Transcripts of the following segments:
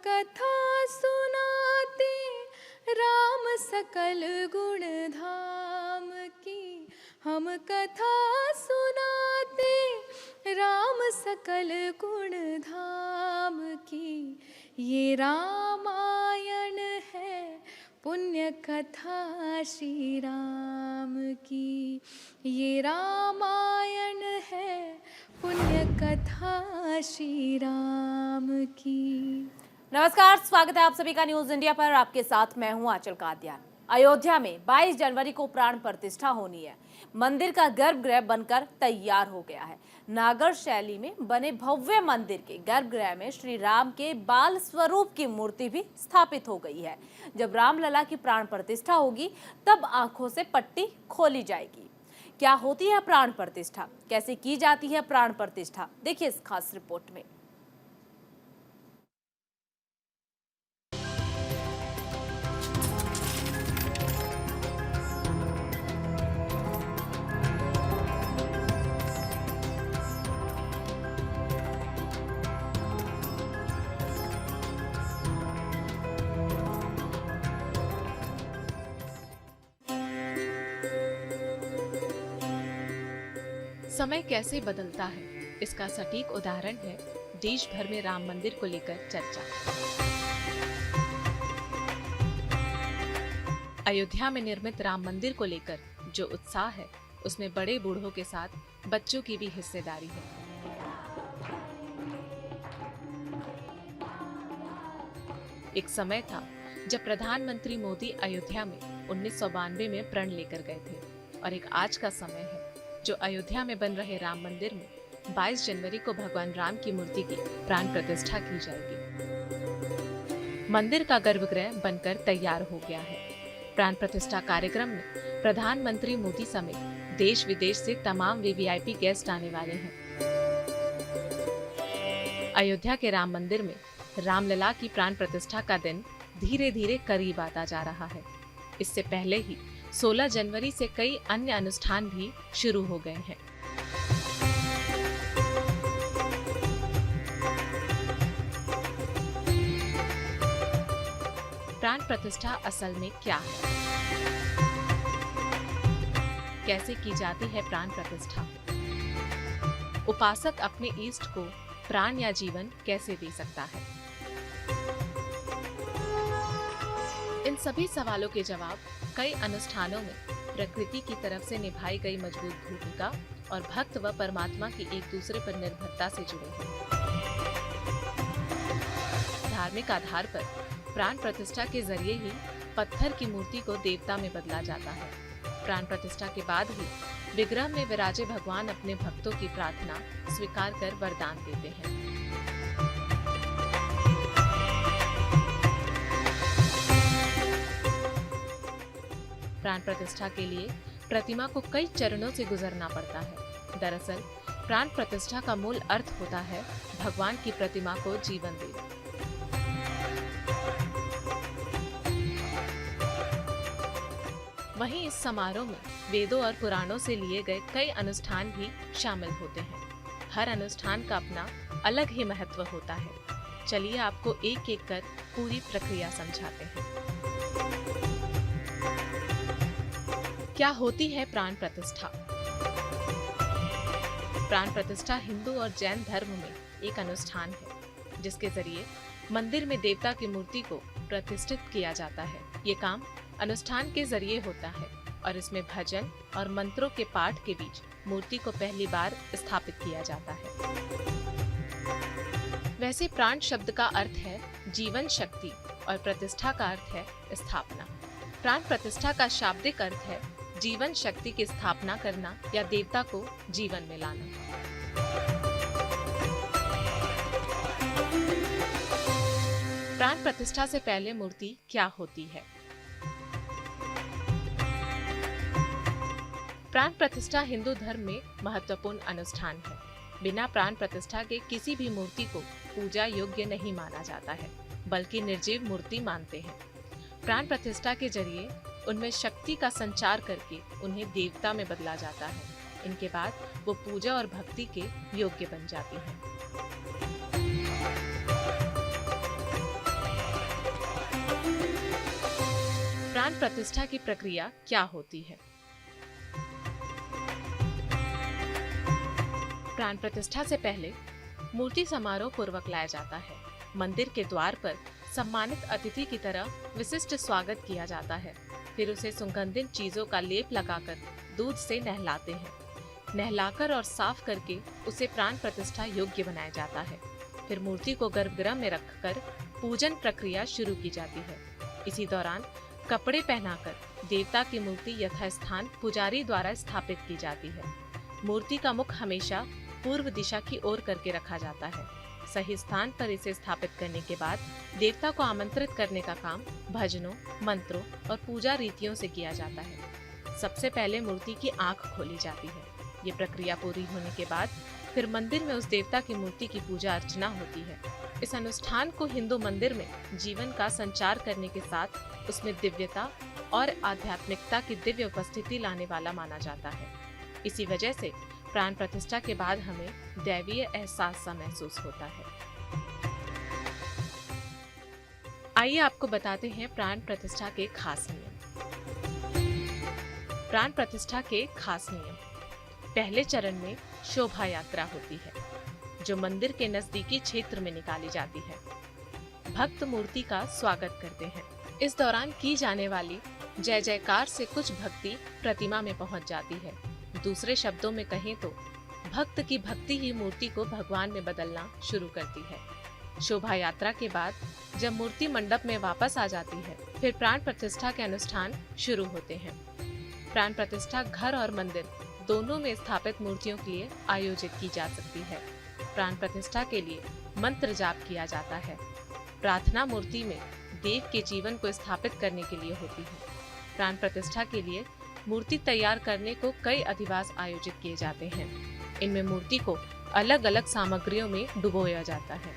कथा सुनाते राम सकल गुण धाम की। हम कथा सुनाते राम सकल गुण धाम की। ये रामायण है पुण्य कथा श्री राम की। ये रामायण है पुण्य कथा श्री राम की। नमस्कार, स्वागत है आप सभी का न्यूज इंडिया पर। आपके साथ मैं हूं आंचल कादियान। अयोध्या में 22 जनवरी को प्राण प्रतिष्ठा होनी है। मंदिर का गर्भगृह बनकर तैयार हो गया है। नागर शैली में बने भव्य मंदिर के गर्भगृह में श्री राम के बाल स्वरूप की मूर्ति भी स्थापित हो गई है। जब रामलला की प्राण प्रतिष्ठा होगी तब आंखों से पट्टी खोली जाएगी। क्या होती है प्राण प्रतिष्ठा, कैसे की जाती है प्राण प्रतिष्ठा, देखिए इस खास रिपोर्ट में। समय कैसे बदलता है, इसका सटीक उदाहरण है देश भर में राम मंदिर को लेकर चर्चा। अयोध्या में निर्मित राम मंदिर को लेकर जो उत्साह है, उसमें बड़े बूढ़ों के साथ बच्चों की भी हिस्सेदारी है। एक समय था जब प्रधानमंत्री मोदी अयोध्या में 1992 में प्रण लेकर गए थे, और एक आज का समय है जो अयोध्या में बन रहे राम मंदिर में 22 जनवरी को भगवान राम की मूर्ति की प्राण प्रतिष्ठा की जाएगी। मंदिर का गर्भगृह बनकर तैयार हो गया है। प्राण प्रतिष्ठा कार्यक्रम में प्रधानमंत्री मोदी समेत देश विदेश से तमाम वीवीआईपी गेस्ट आने वाले हैं। अयोध्या के राम मंदिर में रामलला की प्राण प्रतिष्ठा का दिन धीरे धीरे करीब आता जा रहा है। इससे पहले ही 16 जनवरी से कई अन्य अनुष्ठान भी शुरू हो गए हैं। प्राण प्रतिष्ठा असल में क्या है, कैसे की जाती है प्राण प्रतिष्ठा, उपासक अपने इष्ट को प्राण या जीवन कैसे दे सकता है, इन सभी सवालों के जवाब कई अनुष्ठानों में प्रकृति की तरफ से निभाई गई मजबूत भूमिका और भक्त व परमात्मा की एक दूसरे पर निर्भरता से जुड़े हैं। धार्मिक आधार पर प्राण प्रतिष्ठा के जरिए ही पत्थर की मूर्ति को देवता में बदला जाता है। प्राण प्रतिष्ठा के बाद ही विग्रह में विराजे भगवान अपने भक्तों की प्रार्थना स्वीकार कर वरदान देते हैं। प्राण प्रतिष्ठा के लिए प्रतिमा को कई चरणों से गुजरना पड़ता है। दरअसल प्राण प्रतिष्ठा का मूल अर्थ होता है भगवान की प्रतिमा को जीवन देना। वहीं इस समारोह में वेदों और पुराणों से लिए गए कई अनुष्ठान भी शामिल होते हैं। हर अनुष्ठान का अपना अलग ही महत्व होता है। चलिए आपको एक एक कर पूरी प्रक्रिया समझाते हैं। क्या होती है प्राण प्रतिष्ठा? प्राण प्रतिष्ठा हिंदू और जैन धर्म में एक अनुष्ठान है, जिसके जरिए मंदिर में देवता की मूर्ति को प्रतिष्ठित किया जाता है। ये काम अनुष्ठान के जरिए होता है और इसमें भजन और मंत्रों के पाठ के बीच मूर्ति को पहली बार स्थापित किया जाता है। वैसे प्राण शब्द का अर्थ है जीवन शक्ति और प्रतिष्ठा का अर्थ है स्थापना। प्राण प्रतिष्ठा का शाब्दिक अर्थ है जीवन शक्ति की स्थापना करना या देवता को जीवन में लाना। प्राण प्रतिष्ठा से पहले मूर्ति क्या होती है? प्राण प्रतिष्ठा हिंदू धर्म में महत्वपूर्ण अनुष्ठान है। बिना प्राण प्रतिष्ठा के किसी भी मूर्ति को पूजा योग्य नहीं माना जाता है, बल्कि निर्जीव मूर्ति मानते हैं। प्राण प्रतिष्ठा के जरिए उनमें शक्ति का संचार करके उन्हें देवता में बदला जाता है। इनके बाद वो पूजा और भक्ति के योग्य बन जाती हैं। प्राण प्रतिष्ठा की प्रक्रिया क्या होती है? प्राण प्रतिष्ठा से पहले मूर्ति समारोह पूर्वक लाया जाता है। मंदिर के द्वार पर सम्मानित अतिथि की तरह विशिष्ट स्वागत किया जाता है। फिर उसे सुगंधित चीजों का लेप लगाकर दूध से नहलाते हैं। नहलाकर और साफ करके उसे प्राण प्रतिष्ठा योग्य बनाया जाता है। फिर मूर्ति को गर्भगृह में रखकर पूजन प्रक्रिया शुरू की जाती है। इसी दौरान कपड़े पहनाकर देवता की मूर्ति यथास्थान पुजारी द्वारा स्थापित की जाती है। मूर्ति का मुख हमेशा पूर्व दिशा की ओर करके रखा जाता है। सही स्थान पर इसे स्थापित करने के बाद देवता को आमंत्रित करने का काम भजनों, मंत्रों और पूजा रीतियों से किया जाता है। सबसे पहले मूर्ति की आंख खोली जाती है। ये प्रक्रिया पूरी होने के बाद फिर मंदिर में उस देवता की मूर्ति की पूजा अर्चना होती है। इस अनुष्ठान को हिंदू मंदिर में जीवन का संचार करने के साथ उसमें दिव्यता और आध्यात्मिकता की दिव्य उपस्थिति लाने वाला माना जाता है। इसी वजह से प्राण प्रतिष्ठा के बाद हमें दैवीय एहसास सा महसूस होता है। आइए आपको बताते हैं प्राण प्रतिष्ठा के खास नियम। प्राण प्रतिष्ठा के खास नियम। पहले चरण में शोभा यात्रा होती है, जो मंदिर के नजदीकी क्षेत्र में निकाली जाती है। भक्त मूर्ति का स्वागत करते हैं। इस दौरान की जाने वाली जय जयकार से कुछ भक्ति प्रतिमा में पहुंच जाती है। दूसरे शब्दों में कहें तो भक्त की भक्ति ही मूर्ति को भगवान में बदलना शुरू करती है। शोभा यात्रा के बाद जब मूर्ति मंडप में वापस आ जाती है, फिर प्राण प्रतिष्ठा के अनुष्ठान शुरू होते हैं। प्राण प्रतिष्ठा घर और मंदिर दोनों में स्थापित मूर्तियों के लिए आयोजित की जा सकती है। प्राण प्रतिष्ठा के लिए मंत्र जाप किया जाता है। प्रार्थना मूर्ति में देव के जीवन को स्थापित करने के लिए होती है। प्राण प्रतिष्ठा के लिए मूर्ति तैयार करने को कई अधिवास आयोजित किए जाते हैं। इनमें मूर्ति को अलग अलग सामग्रियों में डुबोया जाता है।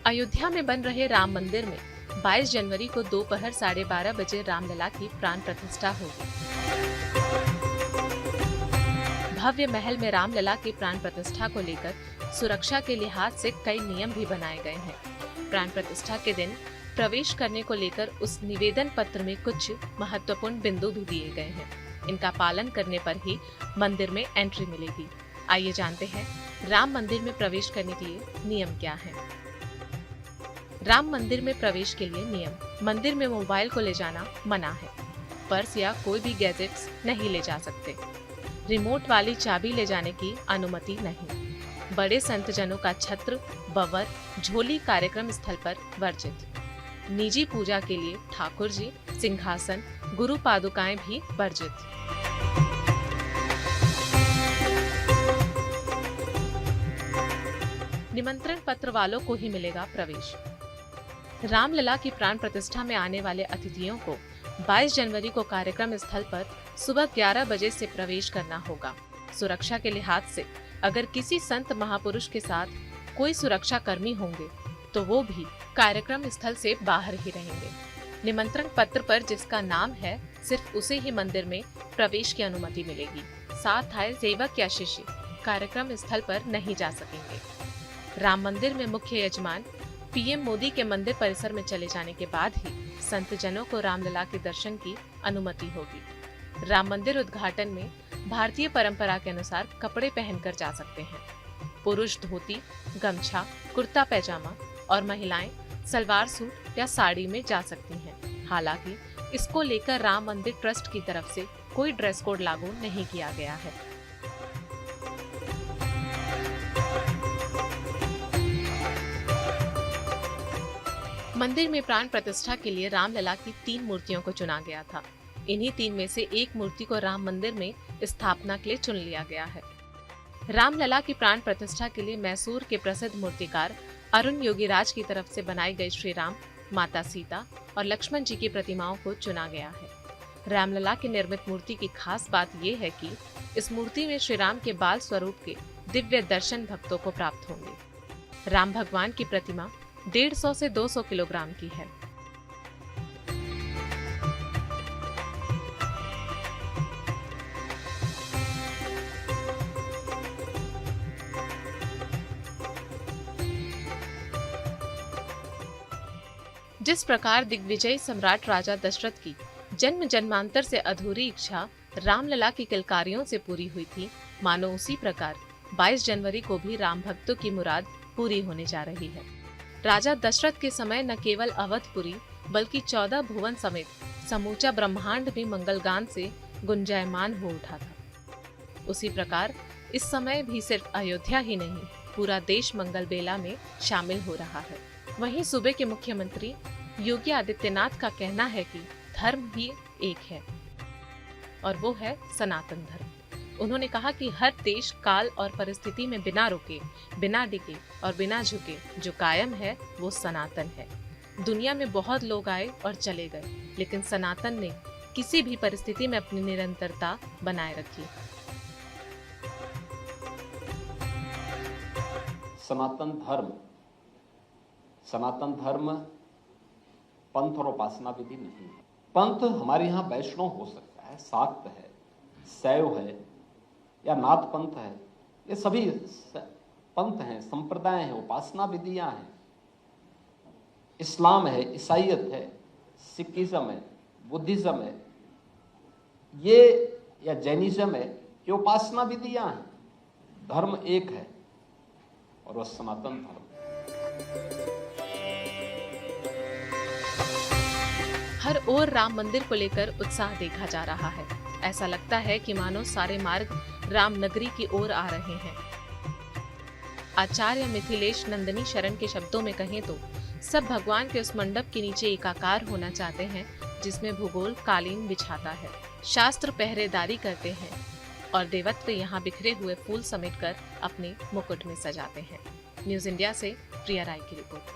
अयोध्या में बन रहे राम मंदिर में 22 जनवरी को दोपहर 12:30 बजे रामलला की प्राण प्रतिष्ठा होगी। भव्य महल में रामलला की प्राण प्रतिष्ठा को लेकर सुरक्षा के लिहाज से कई नियम भी बनाए गए हैं। प्राण प्रतिष्ठा के दिन प्रवेश करने को लेकर उस निवेदन पत्र में कुछ महत्वपूर्ण बिंदु भी दिए गए हैं। इनका पालन करने पर ही मंदिर में एंट्री मिलेगी। आइए जानते हैं राम मंदिर में प्रवेश करने के लिए नियम क्या हैं। राम मंदिर में प्रवेश के लिए नियम। मंदिर में मोबाइल को ले जाना मना है। पर्स या कोई भी गैजेट्स नहीं ले जा सकते। रिमोट वाली चाबी ले जाने की अनुमति नहीं। बड़े संतजनों का छत्र, बवर, झोली कार्यक्रम स्थल पर वर्जित। निजी पूजा के लिए ठाकुर जी, सिंहासन, गुरु पादुकाएं भी वर्जित। निमंत्रण पत्र वालों को ही मिलेगा प्रवेश। रामलला की प्राण प्रतिष्ठा में आने वाले अतिथियों को 22 जनवरी को कार्यक्रम स्थल पर सुबह 11 बजे से प्रवेश करना होगा। सुरक्षा के लिहाज से अगर किसी संत महापुरुष के साथ कोई सुरक्षा कर्मी होंगे तो वो भी कार्यक्रम स्थल से बाहर ही रहेंगे। निमंत्रण पत्र पर जिसका नाम है सिर्फ उसे ही मंदिर में प्रवेश की अनुमति मिलेगी। साथ आए सेवक या शिष्य कार्यक्रम स्थल पर नहीं जा सकेंगे। राम मंदिर में मुख्य यजमान पीएम मोदी के मंदिर परिसर में चले जाने के बाद ही संत जनों को रामलला के दर्शन की अनुमति होगी। राम मंदिर उद्घाटन में भारतीय परंपरा के अनुसार कपड़े पहनकर जा सकते हैं। पुरुष धोती, गमछा, कुर्ता पैजामा और महिलाएं सलवार सूट या साड़ी में जा सकती हैं। हालांकि इसको लेकर राम मंदिर ट्रस्ट की तरफ से कोई ड्रेस कोड लागू नहीं किया गया है। मंदिर में प्राण प्रतिष्ठा के लिए रामलला की 3 मूर्तियों को चुना गया था। इन्हीं 3 में से एक मूर्ति को राम मंदिर में स्थापना के लिए चुन लिया गया है। रामलला की प्राण प्रतिष्ठा के लिए मैसूर के प्रसिद्ध मूर्तिकार अरुण योगीराज की तरफ से बनाई गई श्री राम, माता सीता और लक्ष्मण जी की प्रतिमाओं को चुना गया है। रामलला की निर्मित मूर्ति की खास बात यह है कि इस मूर्ति में श्री राम के बाल स्वरूप के दिव्य दर्शन भक्तों को प्राप्त होंगे। राम भगवान की प्रतिमा 150 से 200 किलोग्राम की है। जिस प्रकार दिग्विजय सम्राट राजा दशरथ की जन्म जन्मांतर से अधूरी इच्छा रामलला की किलकारियों से पूरी हुई थी, मानो उसी प्रकार 22 जनवरी को भी राम भक्तों की मुराद पूरी होने जा रही है। राजा दशरथ के समय न केवल अवधपुरी बल्कि 14 भुवन समेत समूचा ब्रह्मांड भी मंगलगान से गुंजायमान हो उठा था। उसी प्रकार इस समय भी सिर्फ अयोध्या ही नहीं, पूरा देश मंगल बेला में शामिल हो रहा है। वहीं सूबे के मुख्यमंत्री योगी आदित्यनाथ का कहना है कि धर्म ही एक है और वो है सनातन धर्म। उन्होंने कहा कि हर देश काल और परिस्थिति में बिना रुके, बिना डिगे और बिना झुके जो कायम है वो सनातन है। दुनिया में बहुत लोग आए और चले गए, लेकिन सनातन ने किसी भी परिस्थिति में अपनी निरंतरता बनाए रखी। सनातन धर्म पंथ और उपासना विधि नहीं है। पंथ हमारे यहाँ वैष्णव हो सकता है, शाक्त है, शैव है या नाथ पंथ है, ये सभी पंथ हैं, संप्रदाय हैं, उपासना विधियां हैं। इस्लाम है, ईसाईयत है, सिखिज्म है, बुद्धिज्म है, ये या जैनिज्म है, ये उपासना विधियां हैं। धर्म एक है और वह सनातन धर्म। हर ओर राम मंदिर को लेकर उत्साह देखा जा रहा है। ऐसा लगता है कि मानो सारे मार्ग राम नगरी की ओर आ रहे हैं। आचार्य मिथिलेश नंदनी शरण के शब्दों में कहें तो सब भगवान के उस मंडप के नीचे एकाकार होना चाहते हैं जिसमें भूगोल कालीन बिछाता है, शास्त्र पहरेदारी करते हैं और देवत्व यहाँ बिखरे हुए फूल समेटकर अपने मुकुट में सजाते हैं। न्यूज इंडिया से प्रिया राय की रिपोर्ट।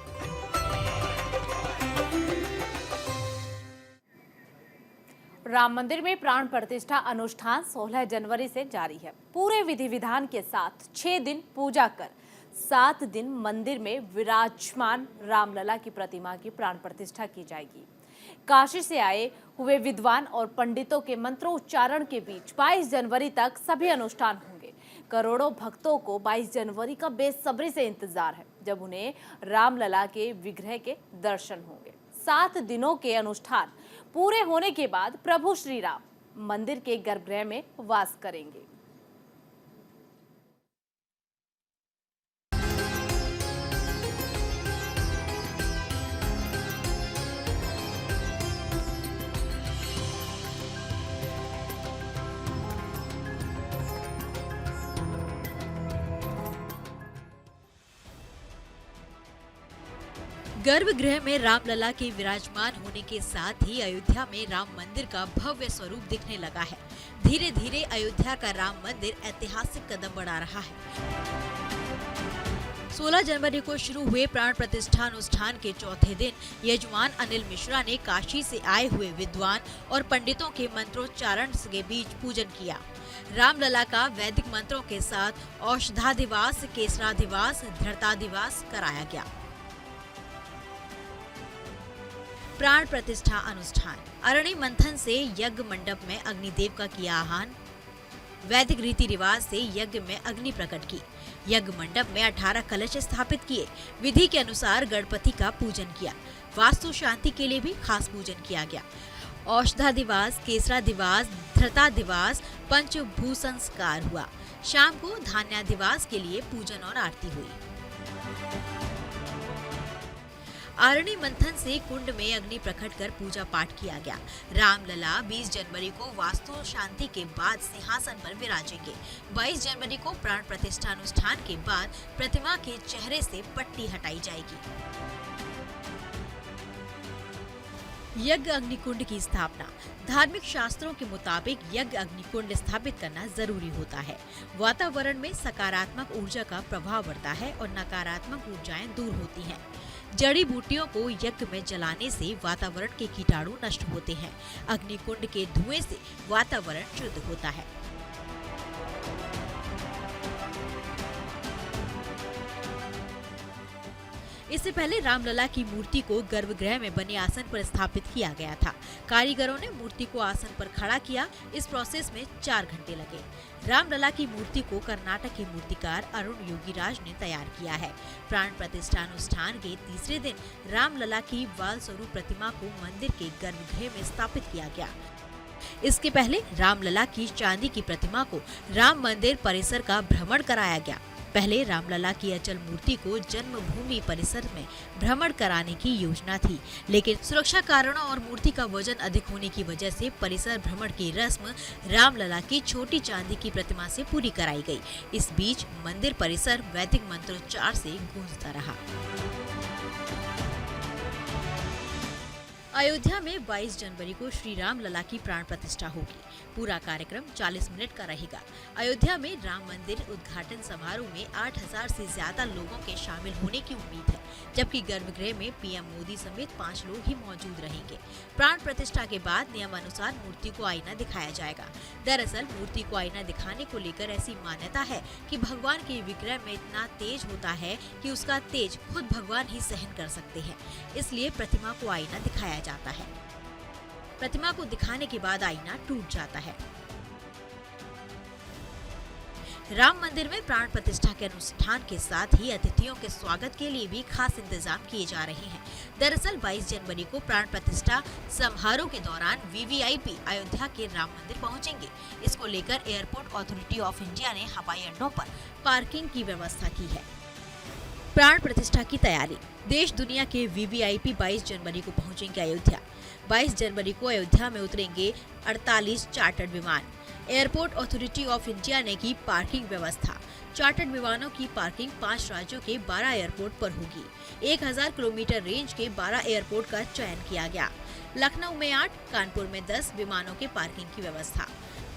राम मंदिर में प्राण प्रतिष्ठा अनुष्ठान 16 जनवरी से जारी है। पूरे विधि विधान के साथ 6 दिन पूजा कर 7 दिन मंदिर में विराजमान रामलला की प्रतिमा की प्राण प्रतिष्ठा की जाएगी। काशी से आए हुए विद्वान और पंडितों के मंत्रोच्चारण के बीच 22 जनवरी तक सभी अनुष्ठान होंगे। करोड़ों भक्तों को 22 जनवरी का बेसब्री से इंतजार है, जब उन्हें रामलला के विग्रह के दर्शन होंगे। 7 दिनों के अनुष्ठान पूरे होने के बाद प्रभु श्री राम मंदिर के गर्भगृह में वास करेंगे। गर्भगृह में रामलला के विराजमान होने के साथ ही अयोध्या में राम मंदिर का भव्य स्वरूप दिखने लगा है। धीरे धीरे अयोध्या का राम मंदिर ऐतिहासिक कदम बढ़ा रहा है। 16 जनवरी को शुरू हुए प्राण प्रतिष्ठा अनुष्ठान के चौथे दिन यजमान अनिल मिश्रा ने काशी से आए हुए विद्वान और पंडितों के मंत्रोच्चारण के बीच पूजन किया। रामलला का वैदिक मंत्रों के साथ औषधाधिवास, केसराधिवास, धृताधिवास कराया गया। प्राण प्रतिष्ठा अनुष्ठान। अरणि मंथन से यज्ञ मंडप में अग्निदेव का किया आह्वान। वैदिक रीति रिवाज से यज्ञ में अग्नि प्रकट की। यज्ञ मंडप में 18 कलश स्थापित किए। विधि के अनुसार गणपति का पूजन किया। वास्तु शांति के लिए भी खास पूजन किया गया। औषधाधिवास, केसराधिवास, धृताधिवास, पंचभू संस्कार हुआ। शाम को धान्याधिवास के लिए पूजन और आरती हुई। आरणी मंथन से कुंड में अग्नि प्रकट कर पूजा पाठ किया गया। रामलला 20 जनवरी को वास्तु शांति के बाद सिंहासन पर विराजेंगे। 22 जनवरी को प्राण प्रतिष्ठा अनुष्ठान के बाद प्रतिमा के चेहरे से पट्टी हटाई जाएगी। यज्ञ अग्निकुंड की स्थापना। धार्मिक शास्त्रों के मुताबिक यज्ञ अग्निकुंड स्थापित करना जरूरी होता है। वातावरण में सकारात्मक ऊर्जा का प्रभाव बढ़ता है और नकारात्मक ऊर्जाएं दूर होती हैं। जड़ी बूटियों को यज्ञ में जलाने से वातावरण के कीटाणु नष्ट होते हैं। अग्निकुंड के धुएं से वातावरण शुद्ध होता है। इससे पहले रामलला की मूर्ति को गर्भगृह में बने आसन पर स्थापित किया गया था। कारीगरों ने मूर्ति को आसन पर खड़ा किया। इस प्रोसेस में 4 घंटे लगे। रामलला की मूर्ति को कर्नाटक के मूर्तिकार अरुण योगीराज ने तैयार किया है। प्राण प्रतिष्ठा अनुष्ठान के तीसरे दिन रामलला की बाल स्वरूप प्रतिमा को मंदिर के गर्भगृह में स्थापित किया गया। इसके पहले रामलला की चांदी की प्रतिमा को राम मंदिर परिसर का भ्रमण कराया गया। पहले रामलला की अचल मूर्ति को जन्मभूमि परिसर में भ्रमण कराने की योजना थी, लेकिन सुरक्षा कारणों और मूर्ति का वजन अधिक होने की वजह से परिसर भ्रमण की रस्म रामलला की छोटी चांदी की प्रतिमा से पूरी कराई गई। इस बीच मंदिर परिसर वैदिक मंत्रोच्चार से गूंजता रहा। अयोध्या में 22 जनवरी को श्री राम लला की प्राण प्रतिष्ठा होगी। पूरा कार्यक्रम 40 मिनट का रहेगा। अयोध्या में राम मंदिर उद्घाटन समारोह में 8000 से ज्यादा लोगों के शामिल होने की उम्मीद है, जबकि गर्भगृह में पीएम मोदी समेत 5 लोग ही मौजूद रहेंगे। प्राण प्रतिष्ठा के बाद नियमानुसार मूर्ति को आईना दिखाया जाएगा। दरअसल मूर्ति को आईना दिखाने को लेकर ऐसी मान्यता है कि भगवान के विग्रह में इतना तेज होता है कि उसका तेज खुद भगवान ही सहन कर सकते हैं, इसलिए प्रतिमा को आईना दिखाया जाता है। प्रतिमा को दिखाने के बाद आईना टूट जाता है। राम मंदिर में प्राण प्रतिष्ठा के अनुष्ठान के साथ ही अतिथियों के स्वागत के लिए भी खास इंतजाम किए जा रहे हैं। दरअसल 22 जनवरी को प्राण प्रतिष्ठा समारोह के दौरान वीवीआईपी अयोध्या के राम मंदिर पहुंचेंगे। इसको लेकर एयरपोर्ट अथॉरिटी ऑफ इंडिया ने हवाई अड्डों पर पार्किंग की व्यवस्था की है। प्राण प्रतिष्ठा की तैयारी। देश दुनिया के वीवीआईपी 22 जनवरी को पहुंचेंगे अयोध्या। 22 जनवरी को अयोध्या में उतरेंगे 48 चार्टर्ड विमान। एयरपोर्ट अथॉरिटी ऑफ इंडिया ने की पार्किंग व्यवस्था। चार्टर्ड विमानों की पार्किंग 5 राज्यों के 12 एयरपोर्ट पर होगी। 1000 किलोमीटर रेंज के 12 एयरपोर्ट का चयन किया गया। लखनऊ में 8, कानपुर में 10 विमानों के पार्किंग की व्यवस्था।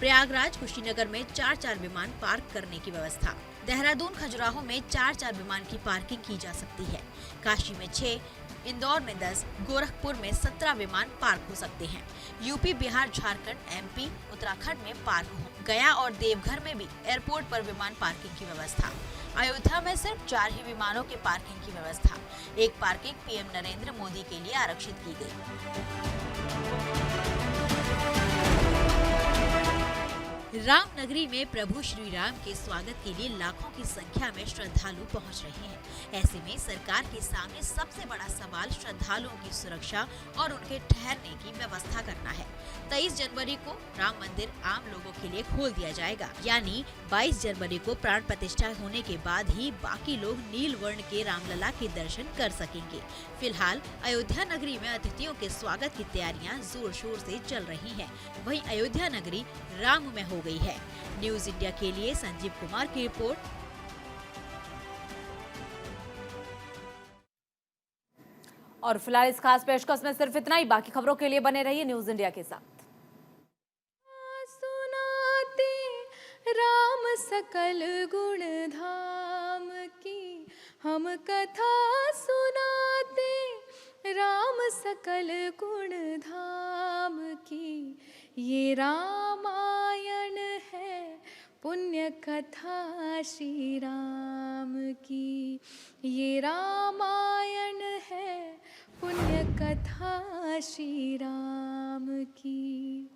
प्रयागराज, कुशीनगर में 4-4 विमान पार्क करने की व्यवस्था। देहरादून, खजुराहो में 4-4 विमान की पार्किंग की जा सकती है। काशी में 6, इंदौर में 10, गोरखपुर में 17 विमान पार्क हो सकते हैं। यूपी, बिहार, झारखंड, एमपी, उत्तराखंड में पार्क हो। गया और देवघर में भी एयरपोर्ट पर विमान पार्किंग की व्यवस्था। अयोध्या में सिर्फ 4 ही विमानों के पार्किंग की व्यवस्था। एक पार्किंग पीएम नरेंद्र मोदी के लिए आरक्षित की गई। राम नगरी में प्रभु श्री राम के स्वागत के लिए लाखों की संख्या में श्रद्धालु पहुंच रहे हैं। ऐसे में सरकार के सामने सबसे बड़ा सवाल श्रद्धालुओं की सुरक्षा और उनके ठहरने की व्यवस्था करना है। 23 जनवरी को राम मंदिर आम लोगों के लिए खोल दिया जाएगा, यानी 22 जनवरी को प्राण प्रतिष्ठा होने के बाद ही बाकी लोग नील वर्ण के रामलला के दर्शन कर सकेंगे। फिलहाल अयोध्या नगरी में अतिथियों के स्वागत की तैयारियां जोर शोर से चल रही हैं। वहीं अयोध्या नगरी राम में हो गई है। न्यूज इंडिया के लिए संजीव कुमार की रिपोर्ट। और फिलहाल इस खास पेशकश में सिर्फ इतना ही। बाकी खबरों के लिए बने रहिए न्यूज इंडिया के साथ। सुनाते राम सकल गुण धाम की, हम कथा सुनाते राम सकल गुण धाम की। ये रामायण है पुण्य कथा श्री राम की। ये रामायण है पुण्य कथा श्री राम की।